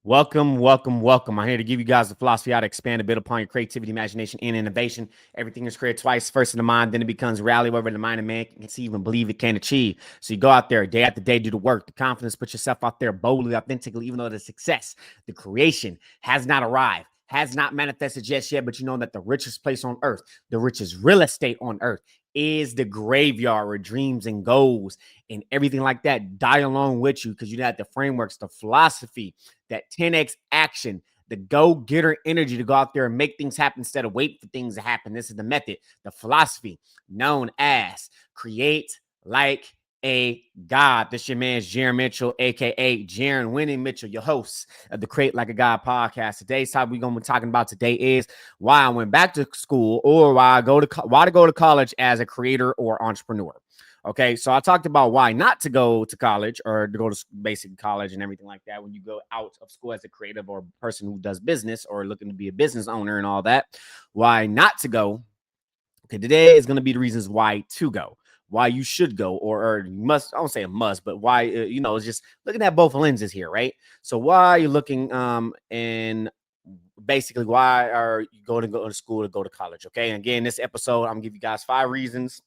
Welcome, welcome, welcome. I'm here to give you guys the philosophy how to expand a bit upon your creativity, imagination, and innovation. Everything is created twice, first in the mind, then it becomes reality, whatever the mind of man can conceive and believe it can achieve. So you go out there day after day, do the work, the confidence, put yourself out there boldly, authentically, even though the success, the creation has not arrived, has not manifested just yet, but you know that the richest place on earth, the richest real estate on earth is the graveyard where dreams and goals and everything like that die along with you because you have the frameworks, the philosophy, that 10x action, the go-getter energy to go out there and make things happen instead of wait for things to happen. This is the method, the philosophy known as create like a God. This your man's Jaron Mitchell, aka Jaron Winning Mitchell, your host of the Create Like a God podcast. Today's topic we're gonna be talking about today is why I went back to school or why to go to college as a creator or entrepreneur. Okay, so I talked about why not to go to college or to go to basic college and everything like that when you go out of school as a creative or person who does business or looking to be a business owner and all that. Why not to go? Okay, today is going to be the reasons why to go, why you should go, or you must. I don't say a must, but why it's just looking at both lenses here, right? So why are you looking and basically why are you going to go to school to go to college? Okay, and again, this episode I'm gonna give you guys 5 reasons.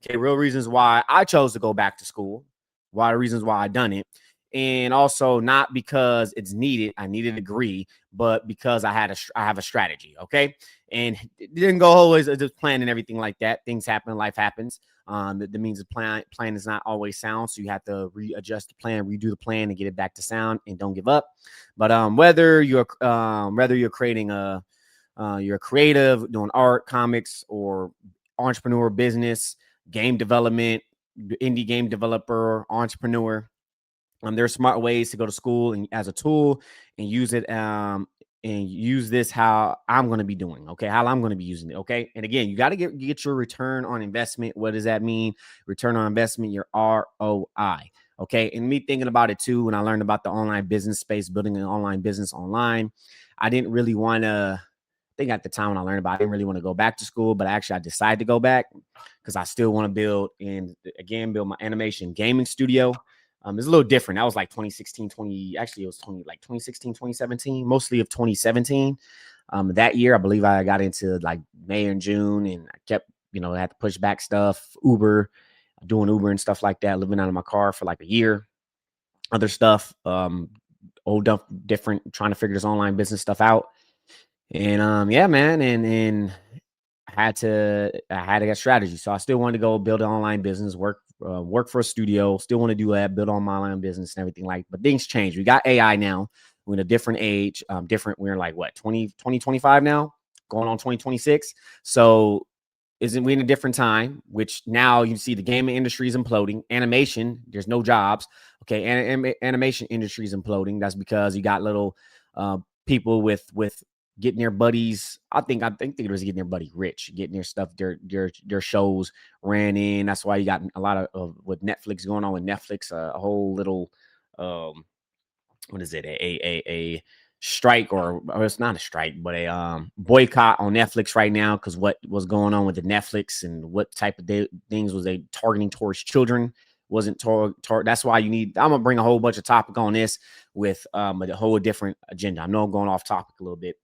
Okay, real reasons why I chose to go back to school, why the reasons why I done it, and also not because it's needed. I need a degree, but because I have a strategy. Okay, and it didn't go always just plan and everything like that. Things happen, life happens. That means the plan is not always sound, so you have to readjust the plan, redo the plan, and get it back to sound, and don't give up. But whether you're creating you're creative, doing art, comics, or entrepreneur business, game development, indie game developer, entrepreneur. There's smart ways to go to school and as a tool and use it and use this how I'm going to be doing. Okay, how I'm going to be using it. Okay, and again, you got to get your return on investment. What does that mean? Return on investment, your ROI. Okay, and me thinking about it too when I learned about the online business space, building an online business online. I didn't really want to. I think at the time when I learned about it, I didn't really want to go back to school, but actually I decided to go back because I still want to build and again build my animation gaming studio. It's a little different. That was like 2016, 20, actually it was 20, like 2016, 2017, mostly of 2017. That year, I believe I got into like May and June and I kept, I had to push back stuff, doing Uber and stuff like that, living out of my car for like a year, other stuff, old different, trying to figure this online business stuff out. And yeah, man, and I had to get strategy. So I still wanted to go build an online business, work for a studio. Still want to do that, build on my online business and everything like. But things change. We got AI now. We're in a different age. Different. We're like what 2025 now, going on 2026. So isn't we in a different time? Which now you see the gaming industry is imploding. Animation, there's no jobs. Okay, animation industry is imploding. That's because you got little people with getting their buddies. I think it was getting their buddy rich, getting their stuff, their shows ran in. That's why you got a lot of with Netflix going on with Netflix, a whole little um what is it, a strike or it's not a strike, but a boycott on Netflix right now because what was going on with the Netflix and what type of things was they targeting towards children wasn't that's why I'm gonna bring a whole bunch of topic on this with a whole different agenda. I know I'm going off topic a little bit,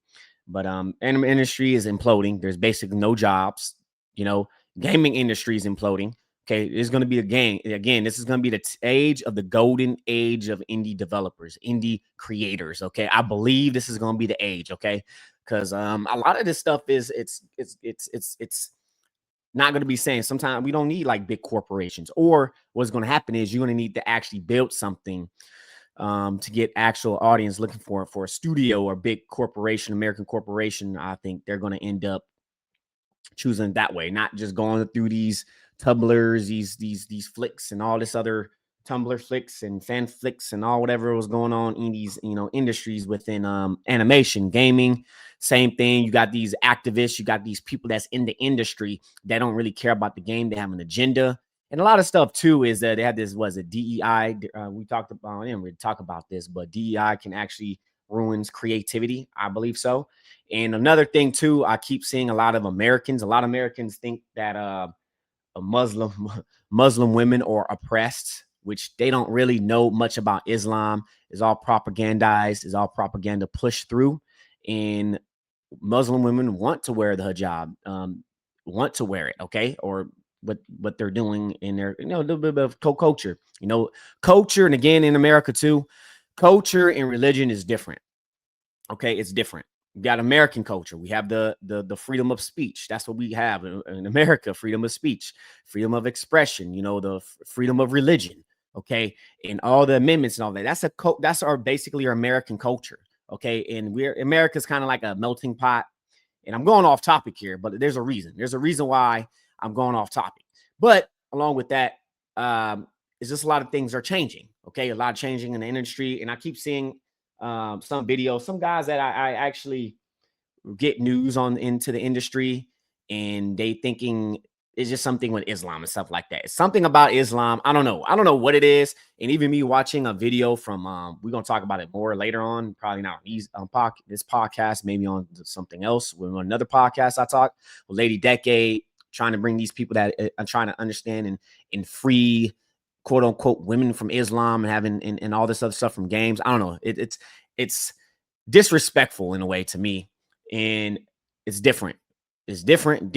but anime industry is imploding. There's basically no jobs. You know, gaming industry is imploding. Okay, it's going to be a game again. This is going to be the age of the golden age of indie developers, indie creators. Okay, I believe this is going to be the age. Okay, because a lot of this stuff is it's not going to be saying sometimes we don't need like big corporations, or what's going to happen is you're going to need to actually build something to get actual audience looking for a studio or big corporation, American corporation. I think they're going to end up choosing that way, not just going through these tumblers, these flicks and all this other Tumblr flicks and fan flicks and all whatever was going on in these industries within animation, gaming. Same thing. You got these activists, you got these people that's in the industry that don't really care about the game. They have an agenda. And a lot of stuff too is that they have this was a DEI. We talked about, I didn't really talk about this, but DEI can actually ruins creativity. I believe so. And another thing too, I keep seeing a lot of Americans think that a Muslim Muslim women are oppressed, which they don't really know much about Islam. It's all propagandized, it's all propaganda pushed through. And Muslim women want to wear the hijab, want to wear it, okay? Or what they're doing in their, a little bit of culture, culture. And again, in America too, culture and religion is different. Okay, it's different. We got American culture. We have the freedom of speech. That's what we have in America: freedom of speech, freedom of expression. The freedom of religion. Okay, and all the amendments and all that. That's our basically our American culture. Okay, and America's kind of like a melting pot. And I'm going off topic here, but there's a reason. There's a reason why I'm going off topic. But along with that, it's just a lot of things are changing. Okay, a lot of changing in the industry, and I keep seeing some videos, some guys that I actually get news on into the industry, and they thinking it's just something with Islam and stuff like that. It's something about Islam. I don't know. I don't know what it is. And even me watching a video from we're gonna talk about it more later on, probably not this podcast, maybe on something else. With another podcast I talk with Lady Decade, trying to bring these people that I'm trying to understand and free quote unquote women from Islam and having and all this other stuff from games. I don't know. It's disrespectful in a way to me, and it's different. It's different.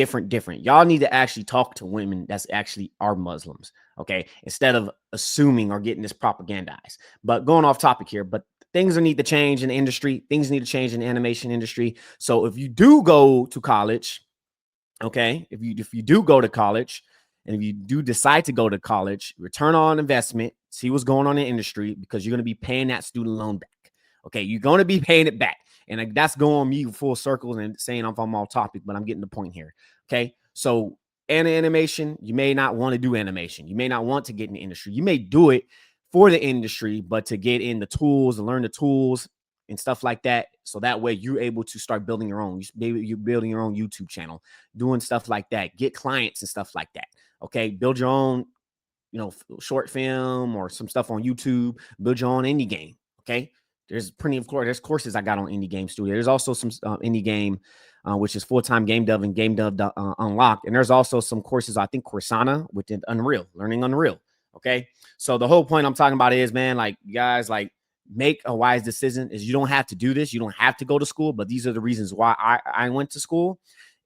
Y'all need to actually talk to women that's actually are Muslims, okay? Instead of assuming or getting this propagandized. But going off topic here, but things need to change in the industry. Things need to change in the animation industry. So if you do go to college, okay, if you do go to college, and if you do decide to go to college, return on investment, see what's going on in the industry, because you're going to be paying that student loan back. Okay, you're going to be paying it back. And that's going me full circles and saying I'm off topic, but I'm getting the point here. Okay, so animation, you may not want to do animation. You may not want to get in the industry. You may do it for the industry, but to get in the tools and learn the tools and stuff like that. So that way you're able to start building your own. Maybe you're building your own YouTube channel, doing stuff like that, get clients and stuff like that. Okay, build your own, short film or some stuff on YouTube, build your own indie game. Okay, there's plenty of there's courses I got on Indie Game Studio. There's also some Indie Game, which is full-time game dev and game dev unlocked. And there's also some courses, I think Coursana within Unreal, learning Unreal. Okay, so the whole point I'm talking about is, man, like, you guys, like, make a wise decision. Is you don't have to do this. You don't have to go to school, but these are the reasons why I went to school.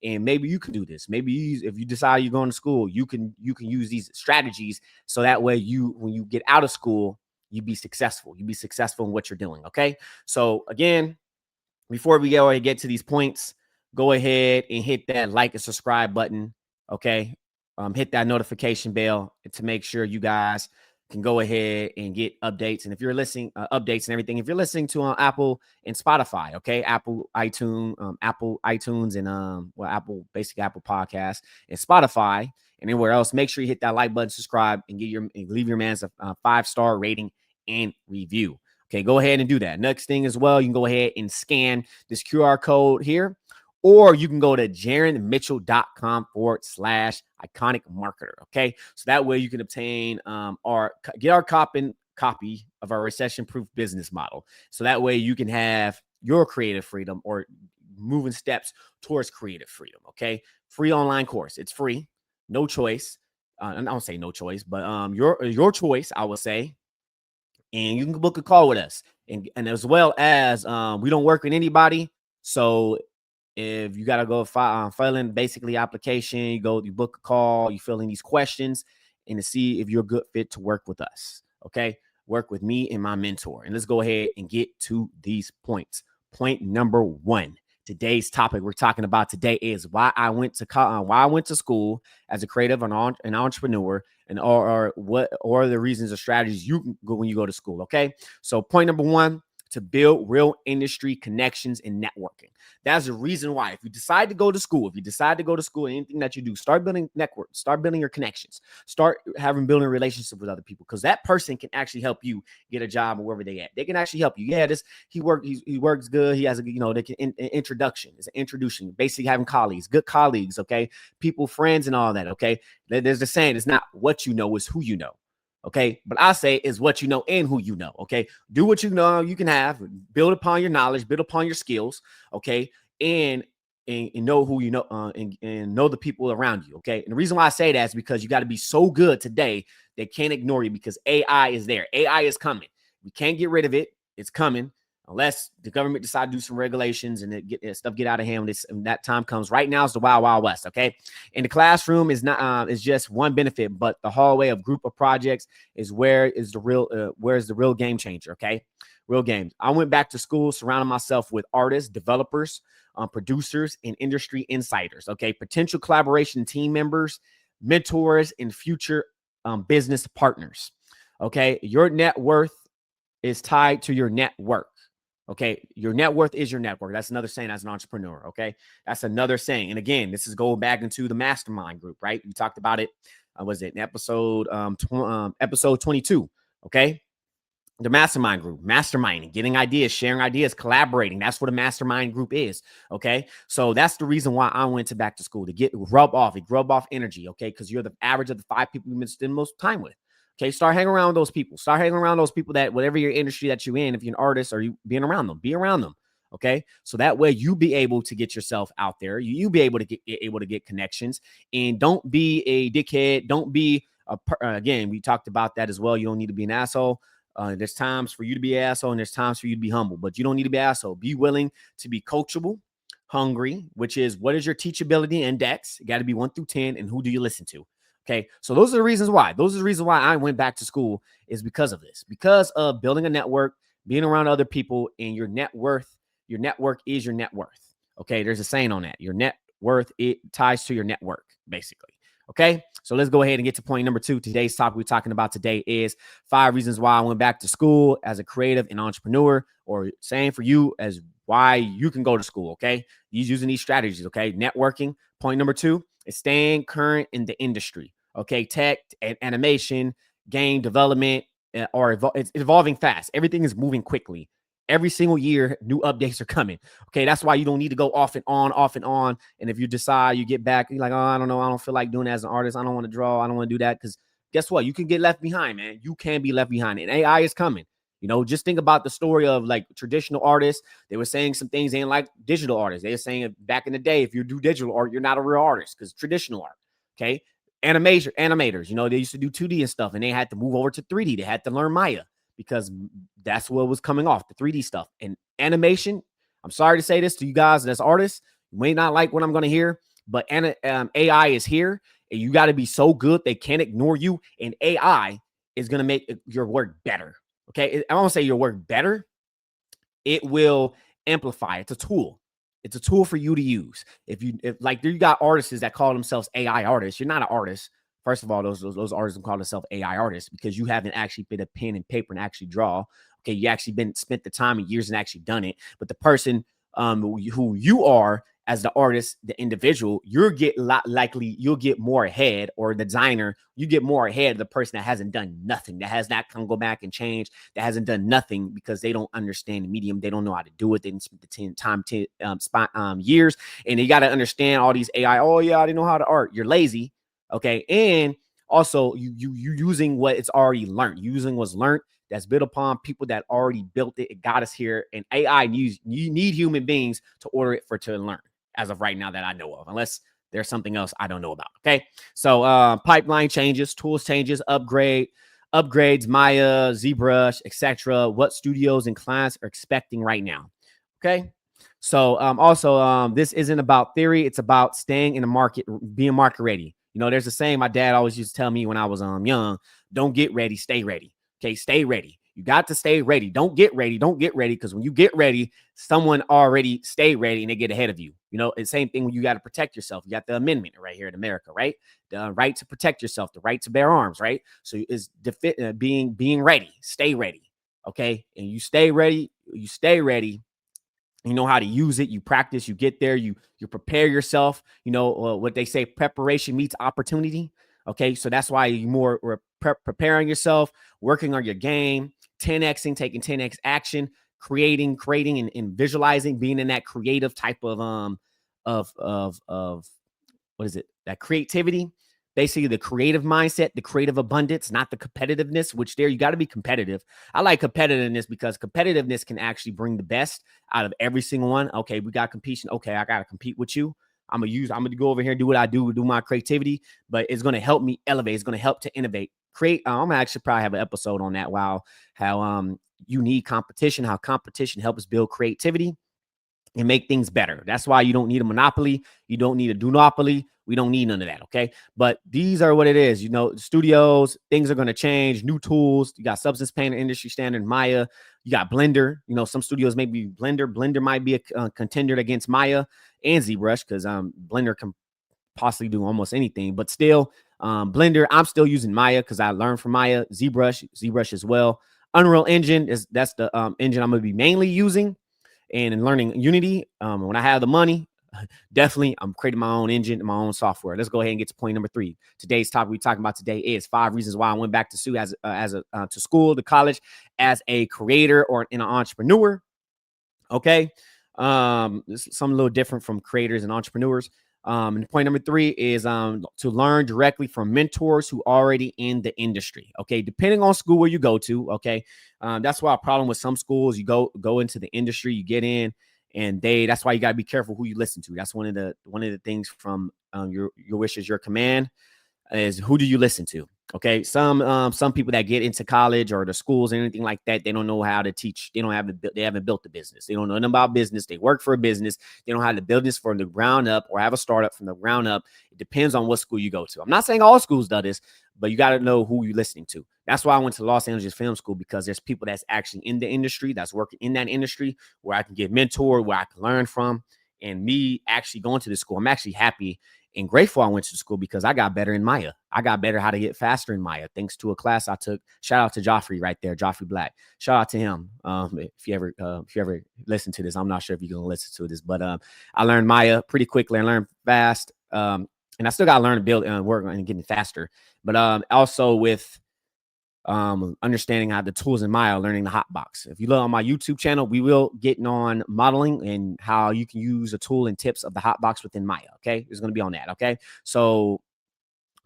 And maybe you can do this. Maybe if you decide you're going to school, you can use these strategies, so that way when you get out of school, you be successful. You be successful in what you're doing. Okay. So again, before we go and get to these points, go ahead and hit that like and subscribe button. Okay. Hit that notification bell to make sure you guys can go ahead and get updates. And if you're listening, updates and everything, if you're listening to Apple and Spotify, okay, Apple iTunes, and basically Apple Podcasts and Spotify and anywhere else, make sure you hit that like button, subscribe, and leave your man's a 5-star rating and review. Okay, go ahead and do that. Next thing as well, you can go ahead and scan this QR code here, or you can go to jaronmitchell.com/iconic marketer. Okay, so that way you can obtain get our copy of our recession-proof business model. So that way you can have your creative freedom, or moving steps towards creative freedom. Okay, free online course. It's free, no choice. I don't say no choice, but your choice, I would say. And you can book a call with us, and as well as we don't work with anybody. So if you got to go fill in basically application, you book a call, you fill in these questions, and to see if you're a good fit to work with us. Okay, work with me and my mentor. And let's go ahead and get to these points. Point number 1. Today's topic we're talking about today is why I went to school as a creative, an entrepreneur, and or the reasons or strategies you can go when you go to school. Okay, so point number 1: to build real industry connections and networking. That's the reason why. If you decide to go to school, anything that you do, start building networks, start building your connections, start building relationships with other people, because that person can actually help you get a job or wherever they at. They can actually help you. Yeah, he works good. He has they can introduction. It's an introduction. Basically having good colleagues, okay, people, friends, and all that. Okay, there's the saying: it's not what you know, it's who you know. Okay, but I say is what you know and who you know. Okay, do what you know you can have, build upon your knowledge, build upon your skills. Okay, and know who you know, and know the people around you. Okay, and the reason why I say that is because you got to be so good today They can't ignore you because AI is there. AI is coming. We can't get rid of it. It's coming unless the government decide to do some regulations and stuff get out of hand when that time comes. Right now, it's the wild, wild west. Okay, and the classroom is not is just one benefit, but the hallway of group of projects is where's the real game changer. Okay, real games. I went back to school, surrounding myself with artists, developers, producers, and industry insiders. Okay, potential collaboration team members, mentors, and future business partners. Okay, your net worth is tied to your network. Okay, your net worth is your network. That's another saying as an entrepreneur. Okay, that's another saying. And again, this is going back into the mastermind group, right? We talked about it. Was it in episode 22? Okay, the mastermind group, masterminding, getting ideas, sharing ideas, collaborating. That's what a mastermind group is. Okay, so that's the reason why I went to back to school, to rub off energy. Okay, because you're the average of the 5 people you've been spending most time with. Okay, start hanging around those people. Start hanging around those people that whatever your industry that you're in, if you're an artist or you being around them, be around them. Okay, so that way you be able to get yourself out there. You be able to get connections, and don't be a dickhead. Don't be again. We talked about that as well. You don't need to be an asshole. There's times for you to be an asshole, and there's times for you to be humble. But you don't need to be an asshole. Be willing to be coachable, hungry, which is what is your teachability index? You got to be 1 through 10, and who do you listen to? Okay, so those are the reasons why. Those are the reasons why I went back to school, is because of this, because of building a network, being around other people, and your net worth. Your network is your net worth. Okay, there's a saying on that. Your net worth, it ties to your network, basically. Okay, so let's go ahead and get to point number 2. Today's topic we're talking about today is 5 reasons why I went back to school as a creative and entrepreneur, or same for you as why you can go to school. Okay, using these strategies. Okay, networking. Point number 2 is staying current in the industry. Okay, tech, animation, game development, it's evolving fast. Everything is moving quickly. Every single year, new updates are coming. Okay, that's why you don't need to go off and on, off and on. And if you decide you get back, you're like, oh, I don't know, I don't feel like doing it as an artist. I don't want to draw. I don't want to do that, because guess what? You can get left behind, man. You can be left behind, and AI is coming. You know, just think about the story of like traditional artists. They were saying some things they ain't like digital artists. They were saying back in the day, if you do digital art, you're not a real artist, because traditional art. Okay, animators, you know, they used to do 2D and stuff, and they had to move over to 3D. They had to learn Maya, because that's what was coming off, the 3D stuff. And animation, I'm sorry to say this to you guys that's artists, you may not like what I'm going to hear, but AI is here, and you got to be so good they can't ignore you, and AI is going to make your work better. Okay, I won't say your work better. It will amplify. It's a tool. It's a tool for you to use. If you got artists that call themselves AI artists, you're not an artist. First of all, those artists call themselves AI artists because you haven't actually been a pen and paper and actually draw. Okay, you actually spent the time and years and actually done it. But the person who you are as the artist, the individual, you'll get more ahead, or the designer, you get more ahead of the person that hasn't done nothing, that has not come go back and change, that hasn't done nothing because they don't understand the medium, they don't know how to do it, they didn't spend the years, and you got to understand all these AI. Oh yeah, I didn't know how to art. You're lazy, okay, and also you using what it's already learned, using what's learned that's built upon people that already built it. It got us here, and AI you need human beings to order it to learn. As of right now that I know of, unless there's something else I don't know about. Okay, so pipeline changes, tools changes, upgrades, Maya, ZBrush, etc. What studios and clients are expecting right now. Okay, so also this isn't about theory; it's about staying in the market, being market ready. You know, there's a saying my dad always used to tell me when I was young: "Don't get ready, stay ready." Okay, stay ready. You got to stay ready. Don't get ready. Don't get ready, because when you get ready, someone already stay ready and they get ahead of you. You know, the same thing when you got to protect yourself. You got the amendment right here in America, right? The right to protect yourself, the right to bear arms, right? So it's being ready. Stay ready, okay? And you stay ready. You stay ready. You know how to use it. You practice. You get there. You prepare yourself. You know what they say: preparation meets opportunity. Okay, so that's why you more preparing yourself, working on your game, 10xing, taking 10x action, creating, and visualizing, being in that creative type of what is it? That creativity, basically the creative mindset, the creative abundance, not the competitiveness, which there you got to be competitive. I like competitiveness because competitiveness can actually bring the best out of every single one. Okay, we got competition. Okay, I got to compete with you. I'm going to go over here and do what I do my creativity, but it's going to help me elevate. It's going to help to innovate I'm gonna actually probably have an episode on that. Wow, how you need competition, how competition helps build creativity and make things better. That's why you don't need a monopoly. You don't need a duopoly. We don't need none of that. Okay. But these are what it is. You know, studios, things are going to change, new tools. You got Substance Painter industry standard, Maya. You got Blender. You know, some studios may be Blender. Blender might be a contender against Maya and ZBrush because Blender can possibly do almost anything. But still, Blender, I'm still using Maya because I learned from Maya. ZBrush as well. Unreal Engine that's the engine I'm going to be mainly using and in learning Unity. When I have the money, definitely I'm creating my own engine and my own software. Let's go ahead and get to point number 3. Today's topic we're talking about today is 5 reasons why I went back to school, to college, as a creator or an entrepreneur. Okay. This is something a little different from creators and entrepreneurs. And point number 3 is to learn directly from mentors who are already in the industry. Okay, depending on school where you go to. Okay, that's why a problem with some schools, you go into the industry, you get in, and that's why you got to be careful who you listen to. That's one of the things from your wish is your command. Is who do you listen to? Okay, some people that get into college or the schools and anything like that, they don't know how to teach. They haven't built the business. They don't know nothing about business. They work for a business. They don't know how to build this from the ground up or have a startup from the ground up. It depends on what school you go to. I'm not saying all schools do this, but you got to know who you're listening to. That's why I went to Los Angeles Film School, because there's people that's actually in the industry, that's working in that industry, where I can get mentored, where I can learn from. And me actually going to this school, I'm actually happy and grateful I went to school because I got better in Maya. I got better how to get faster in Maya thanks to a class I took. Shout out to Joffrey right there, Joffrey Black. Shout out to him. If you ever listen to this, I'm not sure if you're gonna listen to this, but I learned Maya pretty quickly. I learned fast, and I still got to learn to build and work and getting faster. But also with understanding how the tools in Maya, learning the hotbox. If you look on my YouTube channel, we will get on modeling and how you can use a tool and tips of the hotbox within Maya. Okay, it's going to be on that. Okay, so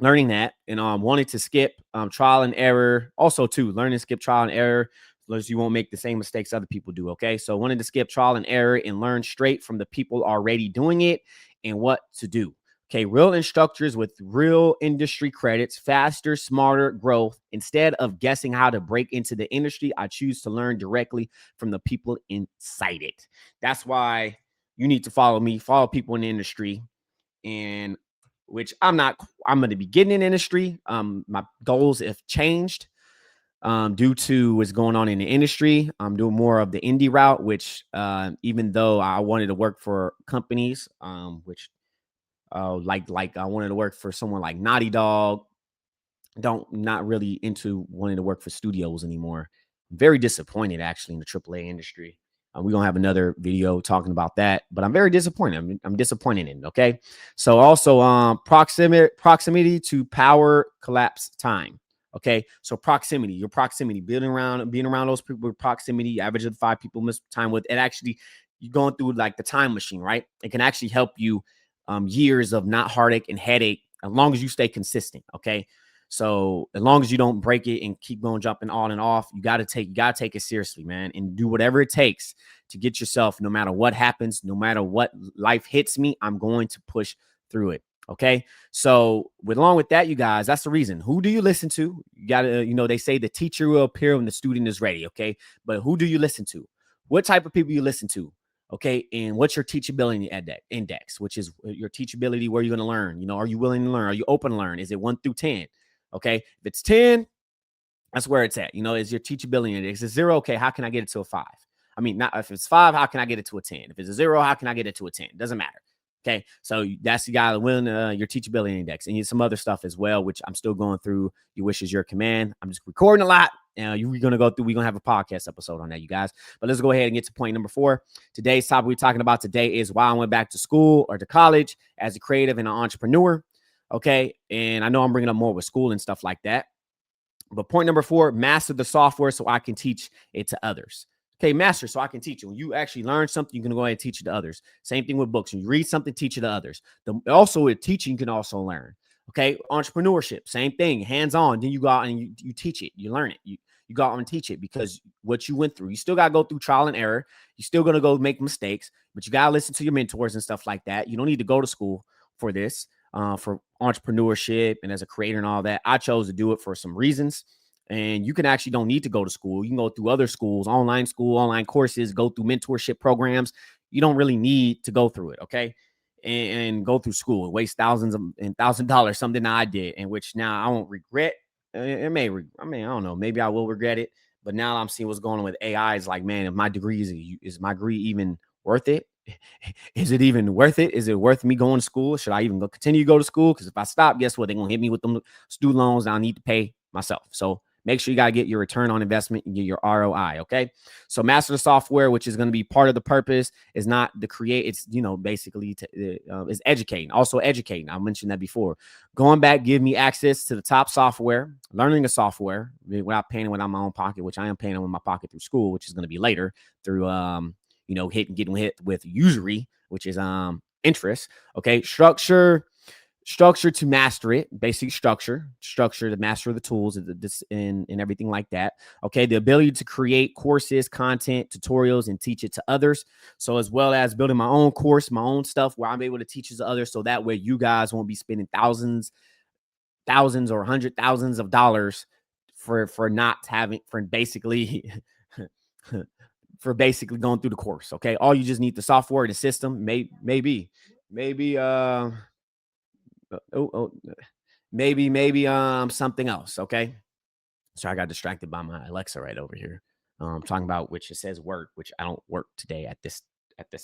learning that and wanting to skip trial and error. Also, too, learning to skip trial and error, so you won't make the same mistakes other people do. Okay, so wanting to skip trial and error and learn straight from the people already doing it and what to do. Okay, real instructors with real industry credits, faster, smarter growth. Instead of guessing how to break into the industry, I choose to learn directly from the people inside it. That's why you need to follow me, follow people in the industry, and which I'm going to be getting in industry. My goals have changed due to what's going on in the industry. I'm doing more of the indie route, which even though I wanted to work for companies, which like I wanted to work for someone like Naughty Dog. Not really into wanting to work for studios anymore. Very disappointed actually in the AAA industry. We're gonna have another video talking about that, but I'm very disappointed. I'm disappointed in it. Okay, so also proximity to power collapse time. Okay, so your proximity, being around those people with proximity, average of 5 people miss time with, it actually, you're going through like the time machine, right? It can actually help you years of not heartache and headache as long as you stay consistent. Okay, so as long as you don't break it and keep going jumping on and off, you gotta take it seriously, man, and do whatever it takes to get yourself. No matter what happens, no matter what life hits me, I'm going to push through it. Okay, so along with that, you guys, that's the reason. Who do you listen to? You gotta, they say the teacher will appear when the student is ready. Okay, but who do you listen to? What type of people you listen to? Okay, and what's your teachability index, which is your teachability, where you're going to learn. Are you willing to learn? Are you open to learn? Is it 1 through 10? Okay, if it's 10, that's where it's at. Is your teachability index. Is 0, okay, how can I get it to a 5? I mean, not if it's 5, how can I get it to a 10? If it's a 0, how can I get it to a 10? Doesn't matter. Okay, so that's the guy willing your teachability index, and some other stuff as well, which I'm still going through. Your wish is your command. I'm just recording a lot. We're going to go through. We're going to have a podcast episode on that, you guys. But let's go ahead and get to point number 4. Today's topic we're talking about today is why I went back to school or to college as a creative and an entrepreneur. Okay, and I know I'm bringing up more with school and stuff like that. But point number 4, master the software so I can teach it to others. Okay, master so I can teach it. When you actually learn something, you can go ahead and teach it to others. Same thing with books. When you read something, teach it to others. Also with teaching, you can also learn. Okay, entrepreneurship, same thing, hands-on. Then you go out and you teach it. You learn it. You go out and teach it, because what you went through, you still got to go through trial and error. You're still going to go make mistakes, but you got to listen to your mentors and stuff like that. You don't need to go to school for this. for entrepreneurship and as a creator and all that. I chose to do it for some reasons. And you can actually don't need to go to school. You can go through other schools, online courses, go through mentorship programs. You don't really need to go through it, okay? And go through school and waste thousands of and $1,000, something I did, in which now I won't regret. It may, I mean, I don't know. Maybe I will regret it. But now I'm seeing what's going on with AI. It's like, man, if my degree is my degree even worth it? Is it even worth it? Is it worth me going to school? Should I even continue to go to school? Because if I stop, guess what? They're gonna hit me with them student loans I need to pay myself. So make sure you gotta get your return on investment and get your ROI. Okay. So master the software, which is going to be part of the purpose, is not the create. It's basically is educating. Also educating. I mentioned that before. Going back, give me access to the top software, learning the software without paying it out of my own pocket, which I am paying in my pocket through school, which is going to be later through getting hit with usury, which is interest. Okay, structure to master it, basic structure to master the tools and everything like that. Okay, the ability to create courses, content, tutorials, and teach it to others. So as well as building my own course, my own stuff where I'm able to teach it to others, so that way you guys won't be spending thousands or hundred thousands of dollars for not having for basically for basically going through the course. Okay, all you just need the software, the system, maybe maybe something else. Okay, so I got distracted by my Alexa right over here, talking about which it says work, which I don't work today at this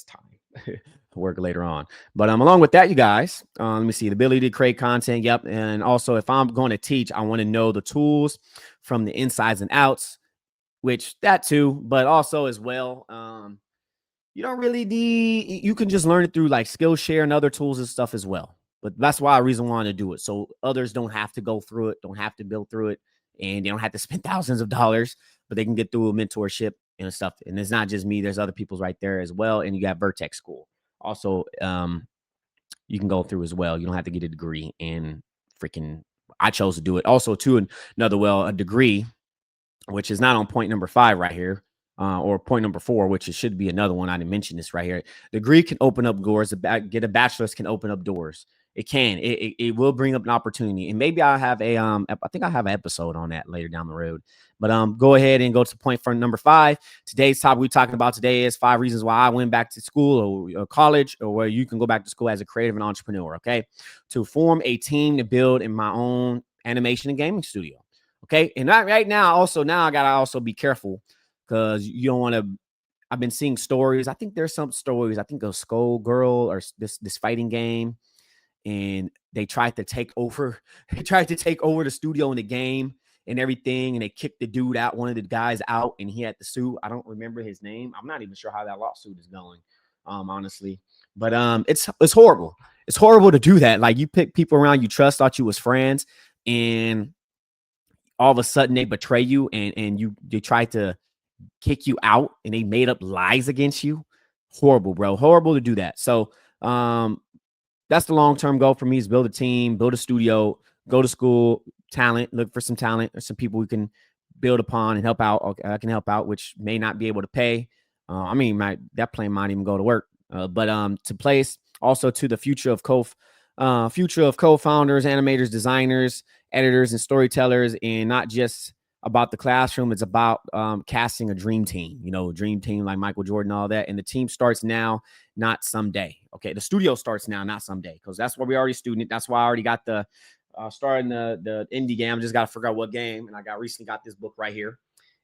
time. Work later on. But along with that, you guys, let me see, the ability to create content. Yep. And also, if I'm going to teach, I want to know the tools from the insides and outs, which that too, but also as well, you don't really need, you can just learn it through like Skillshare and other tools and stuff as well. But that's why I reason why to do it. So others don't have to go through it, don't have to build through it, and they don't have to spend thousands of dollars, but they can get through a mentorship and stuff. And it's not just me, there's other people's right there as well. And you got Vertex School. Also, you can go through as well. You don't have to get a degree in freaking, I chose to do it. Also, too, a degree, which is not on point number 5 right here, or point number 4, which it should be another one. I didn't mention this right here. Degree can open up doors. Get a bachelor's can open up doors. It can. It will bring up an opportunity, and maybe I'll have I think I have an episode on that later down the road. But go ahead and go to point for number 5. Today's topic we're talking about today is 5 reasons why I went back to school or college, or where you can go back to school as a creative and entrepreneur. Okay, to form a team to build in my own animation and gaming studio. Okay. And right now, also, now I got to also be careful because you don't want to. I've been seeing stories. I think there's some stories. I think a Skull Girl or this fighting game, and they tried to take over. They tried to take over the studio in the game and everything, and they kicked the dude out, one of the guys out, and he had to sue. I don't remember his name. I'm not even sure how that lawsuit is going, honestly. But it's horrible. It's horrible to do that. Like, you pick people around you trust, thought you was friends, and all of a sudden they betray you, and they try to kick you out, and they made up lies against you. Horrible, bro. Horrible to do that. So that's the long-term goal for me, is build a team, build a studio, go to school, look for some talent or some people we can build upon and help out. Okay, I can help out, which may not be able to pay. I mean, that plane might even go to work. But to place also to the future of co-founders, animators, designers, editors, and storytellers, and not just about the classroom. It's about casting a dream team, dream team like Michael Jordan, all that. And the team starts now, not someday. Okay, the studio starts now, not someday, because that's where we already student. That's why I already got the starting the indie game. I just got to figure out what game, and I recently got this book right here.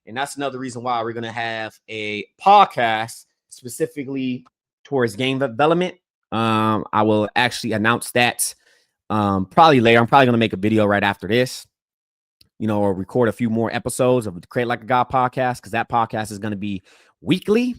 And that's another reason why we're gonna have a podcast specifically towards game development. I will actually announce that probably later. I'm probably gonna make a video right after this, or record a few more episodes of the Create Like a God podcast, because that podcast is going to be weekly,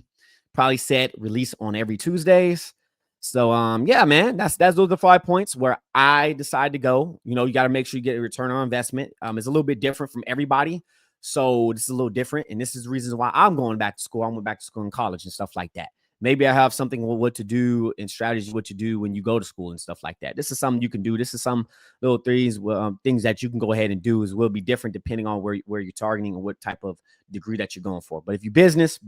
probably set release on every Tuesdays. So yeah, man, that's those are the 5 points where I decide to go. You got to make sure you get a return on investment. It's a little bit different from everybody, so this is a little different, and this is the reasons why I'm going back to school. I went back to school in college and stuff like that. Maybe I have something what to do and strategies what to do when you go to school and stuff like that. This is something you can do. This is some little things that you can go ahead and do. Is will be different depending on where you're targeting and what type of degree that you're going for. But if you business,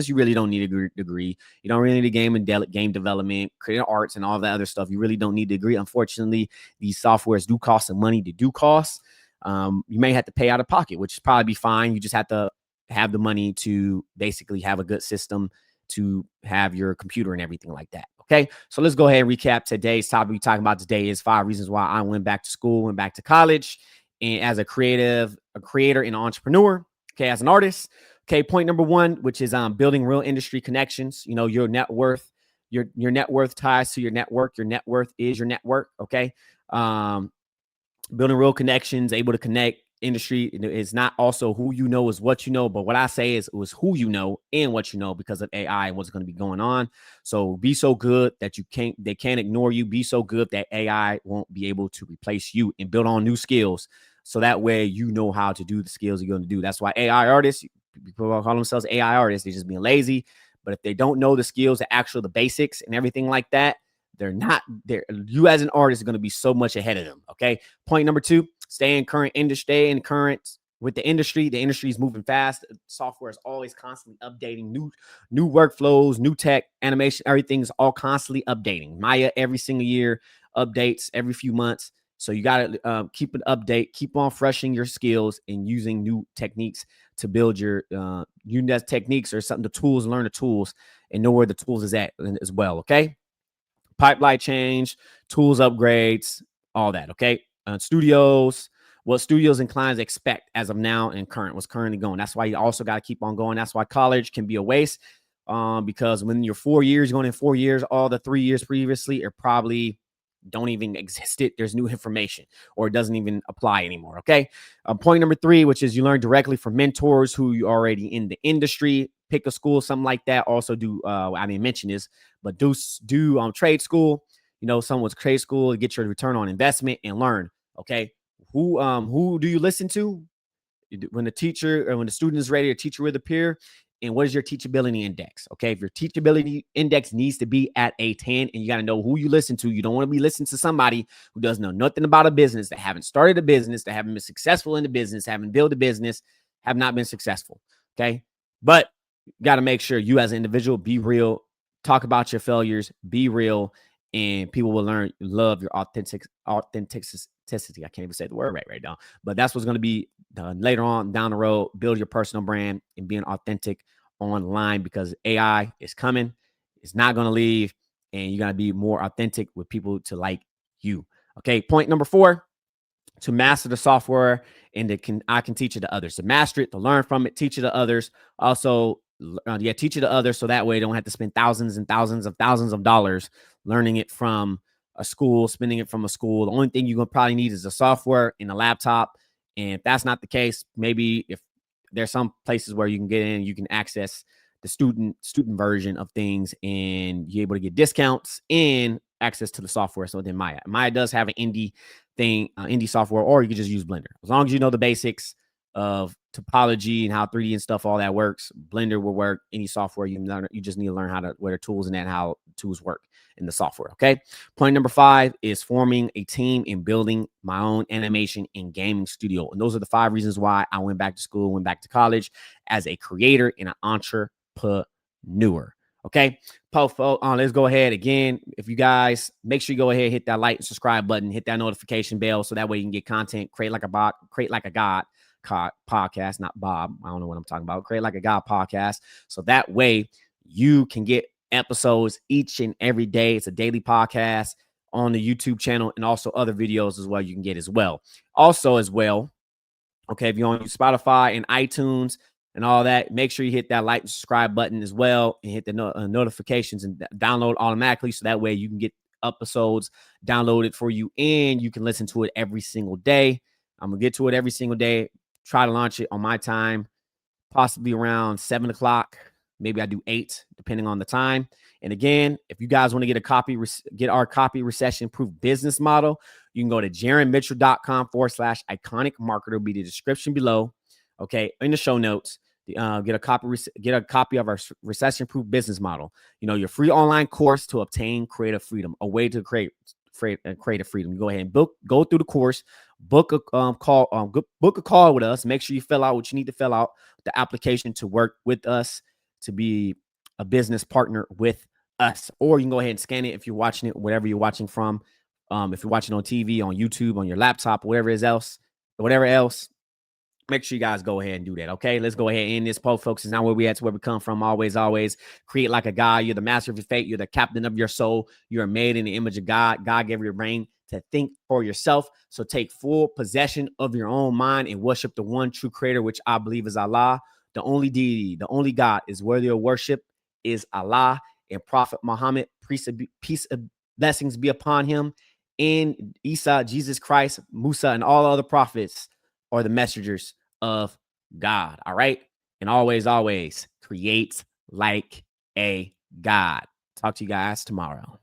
you really don't need a degree. You don't really need a game development, creative arts, and all that other stuff. You really don't need a degree. Unfortunately, these softwares do cost some money. They do cost. You may have to pay out of pocket, which is probably be fine. You just have to have the money to basically have a good system to have your computer and everything like that. Okay, so let's go ahead and recap today's topic. We're talking about today is 5 reasons why I went back to school, went back to college, and as a creator and entrepreneur. Okay, as an artist. Okay, point number 1, which is building real industry connections. You know, your net worth, your net worth ties to your network. Your net worth is your network. Okay, building real connections, able to connect. Industry is not also who you know is what you know, but what I say is it was who you know and what you know because of AI and what's going to be going on. So be so good that they can't ignore you. Be so good that AI won't be able to replace you, and build on new skills. So that way you know how to do the skills you're going to do. That's why AI artists, people call themselves AI artists, they're just being lazy. But if they don't know the skills, the basics and everything like that, they're not there. You as an artist are going to be so much ahead of them. Okay. Point number 2, stay in current with the industry. The industry is moving fast. Software is always constantly updating new workflows, new tech, animation, everything's all constantly updating. Maya every single year updates every few months. So you got to keep an update, keep on freshening your skills and using new techniques to build your techniques or something, the tools, learn the tools and know where the tools is at as well. Okay. Pipeline change, tools upgrades, all that. Okay. Studios, what studios and clients expect as of now and what's currently going. That's why you also got to keep on going. That's why college can be a waste because when you're 4 years, going in 4 years, all the 3 years previously are probably don't even exist. There's new information or it doesn't even apply anymore. Okay. Point number 3, which is you learn directly from mentors who you already in the industry. Pick a school, something like that. Also do, I didn't mention this, but do trade school, someone's trade school to get your return on investment and learn. Okay. Who do you listen to when the teacher or when the student is ready, a teacher will appear. And what is your teachability index? Okay. If your teachability index needs to be at a 10, and you got to know who you listen to. You don't want to be listening to somebody who doesn't know nothing about a business, that haven't started a business, that haven't been successful in the business, haven't built a business, have not been successful. Okay. But you got to make sure you as an individual be real, talk about your failures, be real, and people will love your authenticity. I can't even say the word right now, but that's what's going to be later on down the road. Build your personal brand and being authentic online because AI is coming. It's not going to leave, and you got to be more authentic with people to like you. Okay. Point number 4, to master the software and I can teach it to others. To master it, to learn from it, teach it to others. Also, teach it to others so that way you don't have to spend thousands and thousands of dollars learning it from a school, spending it from a school. The only thing you're going to probably need is a software and a laptop. And if that's not the case, maybe if there's some places where you can get in, you can access the student version of things and you're able to get discounts and access to the software. So then Maya does have an indie software, or you can just use Blender. As long as you know the basics of topology and how 3D and stuff, all that works, Blender will work. Any software you just need to learn what are tools and how tools work in the software. Okay. Point number 5 is forming a team and building my own animation and gaming studio. And those are the 5 reasons why I went back to school, went back to college as a creator and an entrepreneur. Okay. Let's go ahead again. If you guys make sure you go ahead, hit that like and subscribe button, hit that notification bell so that way you can get content, create like a god podcast, not Bob. I don't know what I'm talking about. Create like a god podcast. So that way you can get episodes each and every day. It's a daily podcast on the YouTube channel and also other videos as well you can get as well. Also as well, okay, if you're on Spotify and iTunes and all that, make sure you hit that like and subscribe button as well and hit the notifications and download automatically so that way you can get episodes downloaded for you and you can listen to it every single day. I'm going to get to it every single day. Try to launch it on my time, possibly around 7 o'clock. Maybe I do 8, depending on the time. And again, if you guys want to get our copy recession-proof business model, you can go to jaronmitchell.com/iconic marketer. Will be the description below. Okay, in the show notes. Get a copy of our recession-proof business model. Your free online course to obtain creative freedom, a way to create creative freedom. You go ahead and go through the course, book a book a call with us. Make sure you fill out what you need to fill out, the application to work with us, to be a business partner with us. Or you can go ahead and scan it if you're watching it, whatever you're watching from. If you're watching on TV, on YouTube, on your laptop, whatever else, make sure you guys go ahead and do that. Okay, let's go ahead and end this post, folks. It's not where we at, it's where we come from. Always create like a God. You're the master of your fate. You're the captain of your soul. You're made in the image of God. God gave you a brain to think for yourself. So take full possession of your own mind and worship the one true creator, which I believe is Allah. The only deity, the only God is worthy of worship is Allah. And Prophet Muhammad, peace of blessings be upon him, and Isa, Jesus Christ, Musa, and all other prophets are the messengers of God. All right. And always create like a God. Talk to you guys tomorrow.